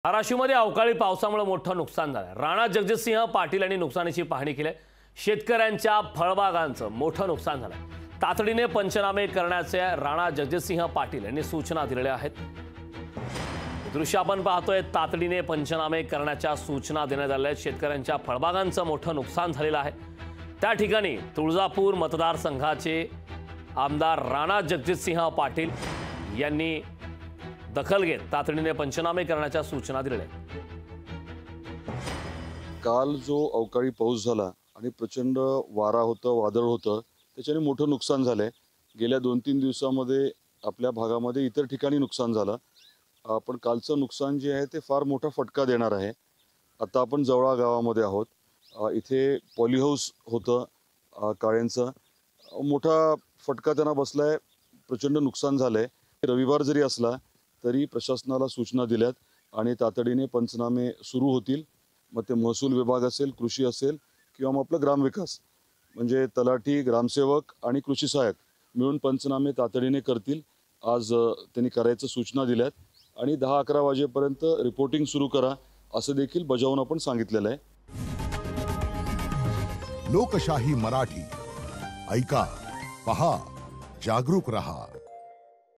धाराशिवमध्ये अवकाळी पावसामुळे मोठं नुकसान झालं। राणा जगजितसिंह पाटील यांनी नुकसानीची पाहणी केली। शेतकऱ्यांच्या फळबागांचं मोठं नुकसान झालं। तातडीने पंचनामे करण्याचे राणा जगजितसिंह पाटील यांनी सूचना दिलेल्या आहेत। दृश्य आपण पाहतोय, तातडीने पंचनामे करण्याच्या सूचना देण्यात आल्या आहेत। शेतकऱ्यांच्या फळबागांचं मोठं नुकसान झालेलं आहे। त्या ठिकाणी तुळजापूर मतदारसंघाचे आमदार राणा जगजितसिंह पाटील यांनी दखल घेत तातडीने पंचनामे करण्याच्या सूचना दिल्या आहेत। काल जो अवकाळी पाऊस झाला आणि प्रचंड वारा होता, वादळ होतं, त्याच्याने मोठं नुकसान झालंय। गेल्या 2-3 दिवसांमध्ये आपल्या भागामध्ये इतर ठिकाणी नुकसान झालं, पण कालचं नुकसान जे आहे ते फार मोठा फटका देणार आहे। आता आपण जवळा गावामध्ये आहोत। इथे पॉलीहाऊस होतं काळ्यांचं, मोठा फटका त्यांना बसलाय, प्रचंड नुकसान झालंय। रविवार जरी असला तरी प्रशासनाला सूचना दिल्यात आणि तातडीने पंचनामे सुरू होतील। मग ते महसूल विभाग असेल, कृषी असेल किंवा मग आपलं ग्रामविकास म्हणजे तलाठी, ग्रामसेवक आणि कृषी सहाय्यक मिळून पंचनामे तातडीने करतील। आज त्यांनी करायचं सूचना दिल्यात आणि 10-11 वाजेपर्यंत रिपोर्टिंग सुरू करा असं देखील बजावून आपण सांगितलेलं आहे। लोकशाही मराठी ऐका, पहा, जागरूक रहा।